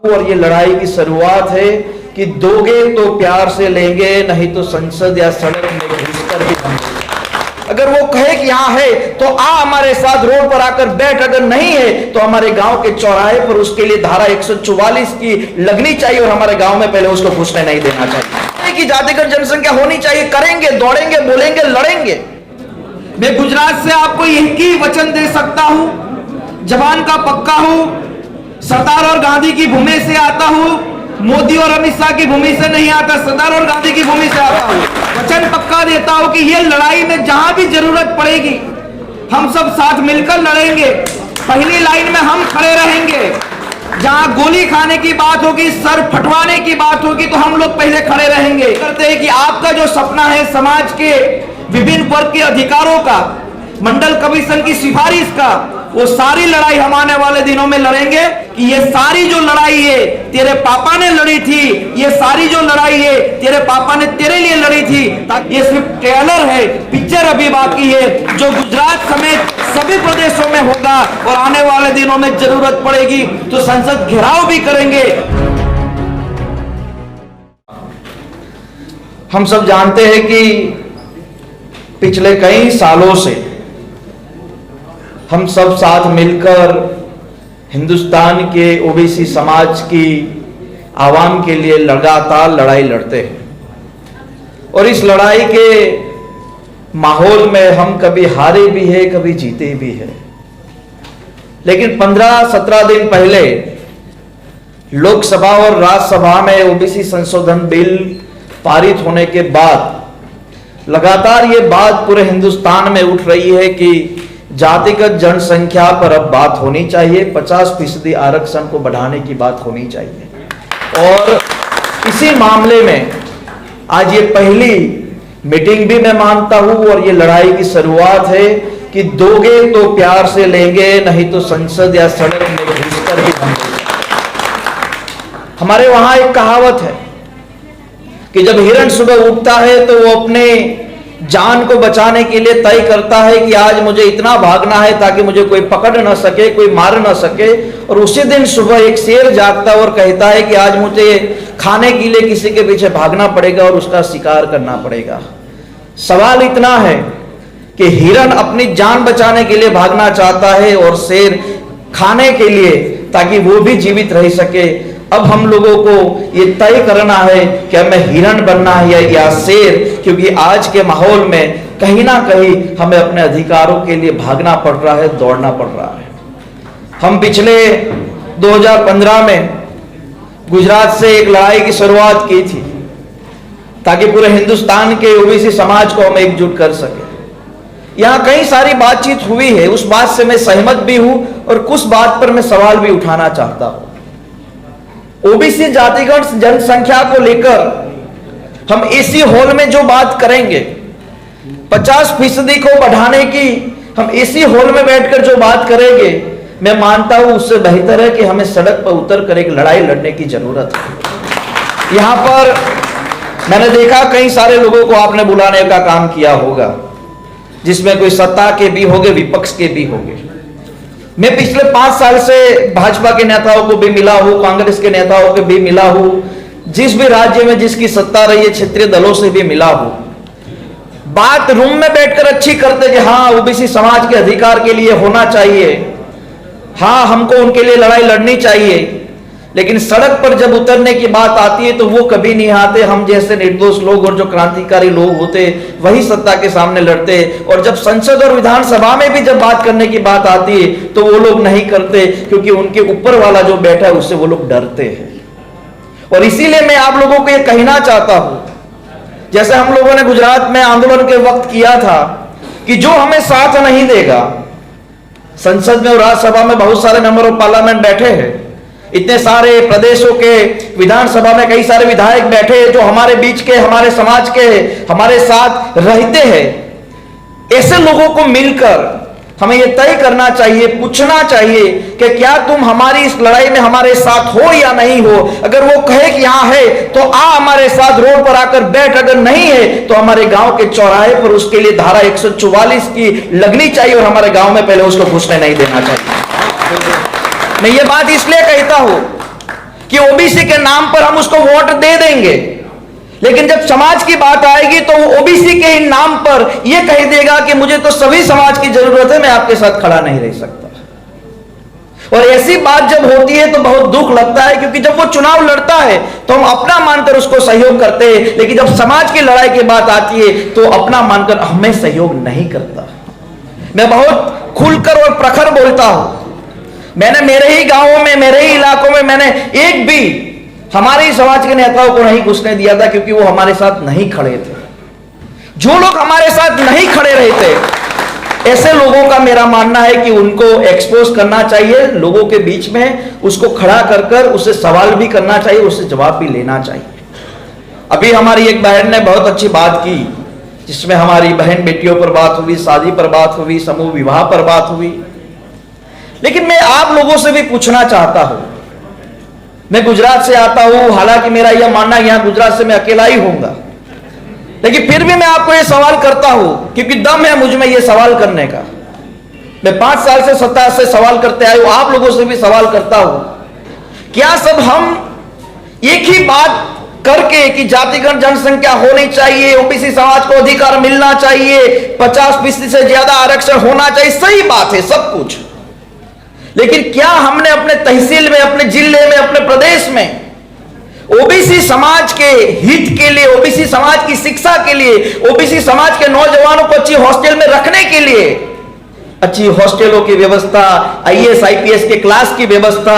और ये लड़ाई की शुरुआत है कि दोगे तो प्यार से लेंगे, नहीं तो संसद या सड़क में घुसकर भी हम। अगर वो कहे कि यहाँ है तो आ हमारे साथ रोड पर आकर बैठ, अगर नहीं है तो हमारे गांव के चौराहे पर उसके लिए धारा 144 की लगनी चाहिए और हमारे गांव में पहले उसको घुसने नहीं देना चाहिए। कि जातिगत जनसंख्या होनी चाहिए, करेंगे, दौड़ेंगे, बोलेंगे, लड़ेंगे। मैं गुजरात से आपको यही वचन दे सकता हूं, जवान का पक्का हूं, सरदार और गांधी की भूमि से आता हूं, मोदी और अमित शाह की भूमि से नहीं आता, सरदार और गांधी की भूमि से आता हूं। वचन पक्का देता हूं कि ये लड़ाई में जहां भी जरूरत पड़ेगी हम सब साथ मिलकर लड़ेंगे। पहली लाइन में हम खड़े रहेंगे। जहां गोली खाने की बात होगी, सर फटवाने की बात होगी, तो हम लोग पहले खड़े रहेंगे। करते हैं कि आपका जो सपना है समाज के विभिन्न वर्ग के अधिकारों का, मंडल कमीशन की सिफारिश का, वो सारी लड़ाई हम आने वाले दिनों में लड़ेंगे। कि ये सारी जो लड़ाई है तेरे पापा ने लड़ी थी, ये सारी जो लड़ाई है तेरे पापा ने तेरे लिए लड़ी थी। ये सिर्फ ट्रेलर है, पिक्चर अभी बाकी है जो गुजरात समेत सभी प्रदेशों में होगा और आने वाले दिनों में जरूरत पड़ेगी तो संसद घेराव भी करेंगे। हम सब जानते हैं कि पिछले कई सालों से हम सब साथ मिलकर हिंदुस्तान के ओबीसी समाज की आवाम के लिए लगातार लड़ाई लड़ते हैं और इस लड़ाई के माहौल में हम कभी हारे भी हैं, कभी जीते भी हैं। लेकिन 15-17 दिन पहले लोकसभा और राज्यसभा में ओबीसी संशोधन बिल पारित होने के बाद लगातार ये बात पूरे हिंदुस्तान में उठ रही है कि जातिगत जनसंख्या पर अब बात होनी चाहिए, 50% आरक्षण को बढ़ाने की बात होनी चाहिए। और इसी मामले में आज ये पहली मीटिंग भी मैं मानता हूं और ये लड़ाई की शुरुआत है कि दोगे तो प्यार से लेंगे, नहीं तो संसद या सड़क में घुसकर भी हम। हमारे वहां एक कहावत है कि जब हिरण सुबह उठता है तो वो अपने जान को बचाने के लिए तय करता है कि आज मुझे इतना भागना है ताकि मुझे कोई पकड़ ना सके, कोई मार ना सके। और उसी दिन सुबह एक शेर जागता और कहता है कि आज मुझे खाने के लिए किसी के पीछे भागना पड़ेगा और उसका शिकार करना पड़ेगा। सवाल इतना है कि हिरण अपनी जान बचाने के लिए भागना चाहता है और शेर खाने के लिए, ताकि वो भी जीवित रह सके। अब हम लोगों को ये तय करना है कि हमें हिरण बनना है या शेर, क्योंकि आज के माहौल में कहीं ना कहीं हमें अपने अधिकारों के लिए भागना पड़ रहा है, दौड़ना पड़ रहा है। हम पिछले 2015 में गुजरात से एक लड़ाई की शुरुआत की थी ताकि पूरे हिंदुस्तान के ओबीसी समाज को हम एकजुट कर सके। यहाँ कई सारी बातचीत हुई है, उस बात से मैं सहमत भी हूं और कुछ बात पर मैं सवाल भी उठाना चाहता हूं। ओबीसी जातिगत जनसंख्या को लेकर हम इसी हॉल में जो बात करेंगे, 50% को बढ़ाने की हम इसी हॉल में बैठकर जो बात करेंगे, मैं मानता हूं उससे बेहतर है कि हमें सड़क पर उतर कर एक लड़ाई लड़ने की जरूरत है। यहां पर मैंने देखा कई सारे लोगों को आपने बुलाने का काम किया होगा, जिसमें कोई सत्ता के भी होंगे, विपक्ष के भी होंगे। मैं पिछले 5 साल से भाजपा के नेताओं को भी मिला हूं, कांग्रेस के नेताओं को भी मिला हूं, जिस भी राज्य में जिसकी सत्ता रही है क्षेत्रीय दलों से भी मिला हूं। बात रूम में बैठकर अच्छी करते कि हाँ ओबीसी समाज के अधिकार के लिए होना चाहिए, हाँ हमको उनके लिए लड़ाई लड़नी चाहिए। लेकिन सड़क पर जब उतरने की बात आती है तो वो कभी नहीं आते। हम जैसे निर्दोष लोग और जो क्रांतिकारी लोग होते वही सत्ता के सामने लड़ते, और जब संसद और विधानसभा में भी जब बात करने की बात आती है तो वो लोग नहीं करते, क्योंकि उनके ऊपर वाला जो बैठा है उससे वो लोग डरते हैं। और इसीलिए मैं आप लोगों को ये कहना चाहता हूं, जैसे हम लोगों ने गुजरात में आंदोलन के वक्त किया था कि जो हमें साथ नहीं देगा, संसद में और राज्यसभा में बहुत सारे मेंबर ऑफ पार्लियामेंट बैठे हैं, इतने सारे प्रदेशों के विधानसभा में कई सारे विधायक बैठे हैं जो हमारे बीच के, हमारे समाज के, हमारे साथ रहते हैं। ऐसे लोगों को मिलकर हमें यह तय करना चाहिए, पूछना चाहिए कि क्या तुम हमारी इस लड़ाई में हमारे साथ हो या नहीं हो। अगर वो कहे कि यहां है तो आ हमारे साथ रोड पर आकर बैठ, अगर नहीं है तो हमारे गांव के चौराहे पर उसके लिए धारा 144 की लगनी चाहिए और हमारे गांव में पहले उसको घुसने नहीं देना चाहिए। मैं ये बात इसलिए कहता हूं कि ओबीसी के नाम पर हम उसको वोट दे देंगे, लेकिन जब समाज की बात आएगी तो वो ओबीसी के ही नाम पर यह कह देगा कि मुझे तो सभी समाज की जरूरत है, मैं आपके साथ खड़ा नहीं रह सकता। और ऐसी बात जब होती है तो बहुत दुख लगता है, क्योंकि जब वो चुनाव लड़ता है तो हम अपना मानकर उसको सहयोग करते हैं, लेकिन जब समाज की लड़ाई की बात आती है तो अपना मानकर हमें सहयोग नहीं करता। मैं बहुत खुलकर और प्रखर बोलता हूं। मैंने मेरे ही गांवों में, मेरे ही इलाकों में मैंने एक भी हमारे ही समाज के नेताओं को नहीं घुसने दिया था, क्योंकि वो हमारे साथ नहीं खड़े थे। जो लोग हमारे साथ नहीं खड़े रहते, ऐसे लोगों का मेरा मानना है कि उनको एक्सपोज करना चाहिए, लोगों के बीच में उसको खड़ा कर कर उससे सवाल भी करना चाहिए, उससे जवाब भी लेना चाहिए। अभी हमारी एक बहन ने बहुत अच्छी बात की, जिसमें हमारी बहन बेटियों पर बात हुई, शादी पर बात हुई, समूह विवाह पर बात हुई। लेकिन मैं आप लोगों से भी पूछना चाहता हूं। मैं गुजरात से आता हूं, हालांकि मेरा यह मानना यहां गुजरात से मैं अकेला ही होऊंगा, लेकिन फिर भी मैं आपको यह सवाल करता हूं, क्योंकि दम है मुझ में यह सवाल करने का। मैं 5 साल से सत्ता से सवाल करते आया हूं, आप लोगों से भी सवाल करता हूं, क्या सब हम एक ही बात करके कि जातिगत जनसंख्या होनी चाहिए, ओबीसी समाज को अधिकार मिलना चाहिए, 50% से ज्यादा आरक्षण होना चाहिए, सही बात है सब कुछ, लेकिन क्या हमने अपने तहसील में, अपने जिले में, अपने प्रदेश में ओबीसी समाज के हित के लिए, ओबीसी समाज की शिक्षा के लिए, ओबीसी समाज के नौजवानों को अच्छी हॉस्टल में रखने के लिए अच्छी हॉस्टलों की व्यवस्था, आईएएस आईपीएस के क्लास की व्यवस्था,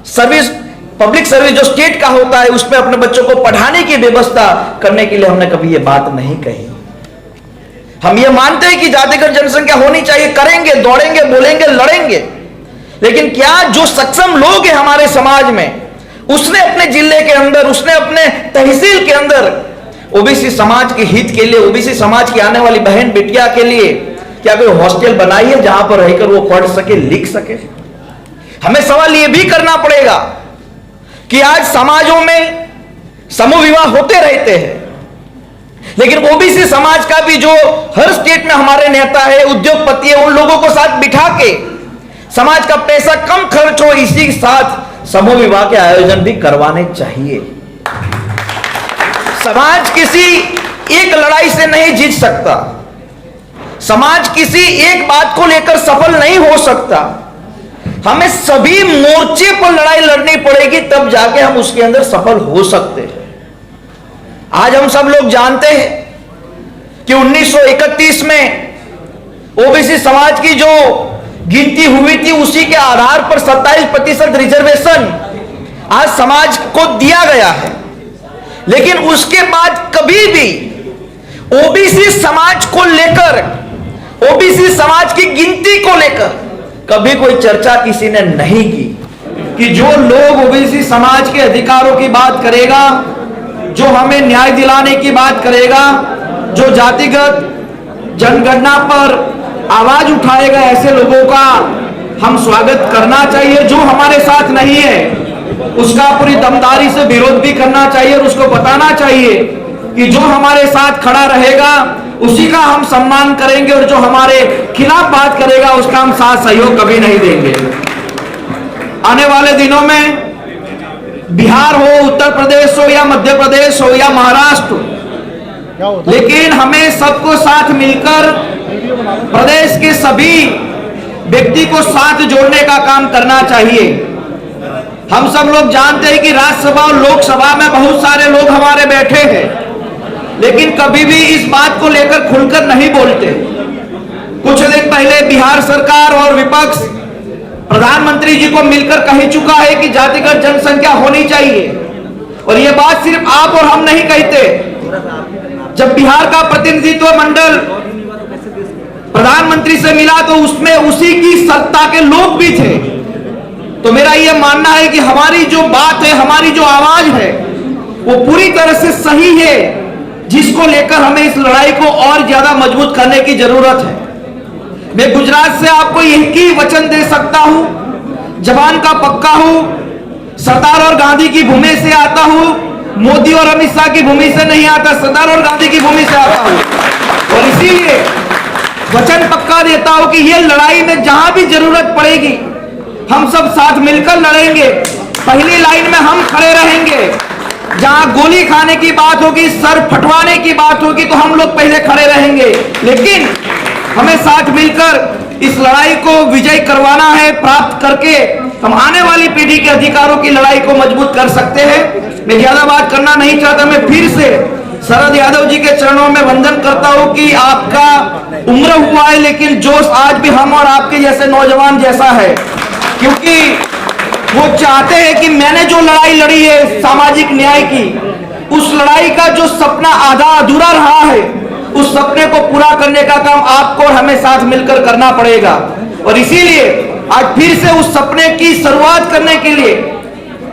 सर्विस, पब्लिक सर्विस जो स्टेट का होता है उसमें अपने बच्चों को पढ़ाने की व्यवस्था करने के लिए हमने कभी यह बात नहीं कही। हम ये मानते हैं कि जातिगत जनसंख्या होनी चाहिए, करेंगे, दौड़ेंगे, बोलेंगे, लड़ेंगे, लेकिन क्या जो सक्षम लोग हैं हमारे समाज में, उसने अपने जिले के अंदर, उसने अपने तहसील के अंदर ओबीसी समाज के हित के लिए, ओबीसी समाज की आने वाली बहन बेटियां के लिए क्या कोई हॉस्टल बनाई है जहां पर रहकर वो पढ़ सके, लिख सके? हमें सवाल यह भी करना पड़ेगा कि आज समाजों में समूह विवाह होते रहते हैं, लेकिन ओबीसी समाज का भी जो हर स्टेट में हमारे नेता है, उद्योगपति है, उन लोगों को साथ बिठा के समाज का पैसा कम खर्च हो, इसी के साथ समूह विवाह के आयोजन भी करवाने चाहिए। समाज किसी एक लड़ाई से नहीं जीत सकता, समाज किसी एक बात को लेकर सफल नहीं हो सकता, हमें सभी मोर्चे पर लड़ाई लड़नी पड़ेगी, तब जाके हम उसके अंदर सफल हो सकते हैं। आज हम सब लोग जानते हैं कि 1931 में ओबीसी समाज की जो गिनती हुई थी, उसी के आधार पर 27% रिजर्वेशन आज समाज को दिया गया है, लेकिन उसके बाद कभी भी ओबीसी समाज को लेकर, ओबीसी समाज की गिनती को लेकर कभी कोई चर्चा किसी ने नहीं की कि जो लोग ओबीसी समाज के अधिकारों की बात करेगा, जो हमें न्याय दिलाने की बात करेगा, जो जातिगत जनगणना पर आवाज उठाएगा, ऐसे लोगों का हम स्वागत करना चाहिए। जो हमारे साथ नहीं है उसका पूरी दमदारी से विरोध भी करना चाहिए और उसको बताना चाहिए कि जो हमारे साथ खड़ा रहेगा उसी का हम सम्मान करेंगे, और जो हमारे खिलाफ बात करेगा उसका हम साथ सहयोग कभी नहीं देंगे। आने वाले दिनों में बिहार हो, उत्तर प्रदेश हो या मध्य प्रदेश हो या महाराष्ट्र हो, लेकिन हमें सबको साथ मिलकर प्रदेश के सभी व्यक्ति को साथ जोड़ने का काम करना चाहिए। हम सब लोग जानते हैं कि राज्यसभा और लोकसभा में बहुत सारे लोग हमारे बैठे हैं, लेकिन कभी भी इस बात को लेकर खुलकर नहीं बोलते। कुछ दिन पहले बिहार सरकार और विपक्ष प्रधानमंत्री जी को मिलकर कह चुका है कि जातिगत जनसंख्या होनी चाहिए, और यह बात सिर्फ आप और हम नहीं कहते। जब बिहार का प्रतिनिधित्व मंडल प्रधानमंत्री से मिला तो उसमें उसी की सत्ता के लोग भी थे। तो मेरा यह मानना है कि हमारी जो बात है, हमारी जो आवाज है, वो पूरी तरह से सही है, जिसको लेकर हमें इस लड़ाई को और ज्यादा मजबूत करने की जरूरत है। मैं गुजरात से आपको एक ही वचन दे सकता हूं, जवान का पक्का हूं, सरदार और गांधी की भूमि से आता हूं, मोदी और अमित शाह की भूमि से नहीं आता, सरदार और गांधी की भूमि से आता हूं, और इसीलिए वचन पक्का देता हूं कि ये लड़ाई में जहां भी जरूरत पड़ेगी हम सब साथ मिलकर लड़ेंगे। पहली लाइन में हम खड़े रहेंगे। जहां गोली खाने की बात होगी, सर फटवाने की बात होगी, तो हम लोग पहले खड़े रहेंगे। लेकिन हमें साथ मिलकर इस लड़ाई को विजय करवाना है। प्राप्त करके हम आने वाली पीढ़ी के अधिकारों की लड़ाई को मजबूत कर सकते हैं। मैं ज्यादा बात करना नहीं चाहता। मैं फिर से शरद यादव जी के चरणों में वंदन करता हूं कि आपका उम्र हुआ है, लेकिन जोश आज भी हम और आपके जैसे नौजवान जैसा है, क्योंकि वो चाहते हैं कि मैंने जो लड़ाई लड़ी है सामाजिक न्याय की, उस लड़ाई का जो सपना आधा अधूरा रहा है, उस सपने को पूरा करने का काम आपको और हमें साथ मिलकर करना पड़ेगा। और इसीलिए आज फिर से उस सपने की शुरुआत करने के लिए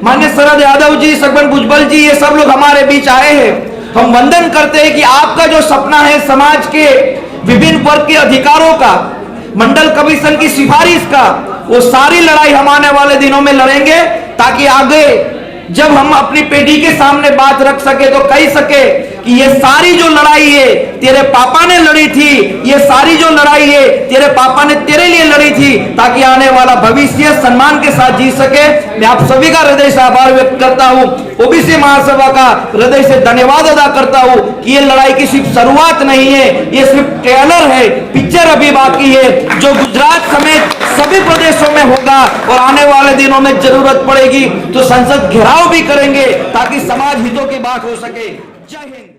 माननीय शरद यादव जी, छगन भुजबल जी, ये सब लोग हमारे बीच आए हैं। हम वंदन करते हैं कि आपका जो सपना है समाज के विभिन्न वर्ग के अधिकारों का, मंडल कमीशन की सिफारिश का, वो सारी लड़ाई हम आने वाले दिनों में लड़ेंगे, ताकि आगे जब हम अपनी पीढ़ी के सामने बात रख सके तो कह सके कि ये सारी जो लड़ाई है तेरे पापा ने लड़ी थी, ये सारी जो लड़ाई है तेरे पापा ने तेरे लिए लड़ी थी, ताकि आने वाला भविष्य सम्मान के साथ जी सके। मैं आप सभी का हृदय से आभार व्यक्त करता हूँ। ओबीसी महासभा का हृदय से धन्यवाद अदा करता हूँ कि ये लड़ाई की सिर्फ शुरुआत नहीं है, ये सिर्फ ट्रेलर है, पिक्चर अभी बाकी है, जो गुजरात समेत सभी प्रदेशों में होगा और आने वाले दिनों में जरूरत पड़ेगी तो संसद घेराव भी करेंगे, ताकि समाज हितों की बात हो सके। जय हिंद।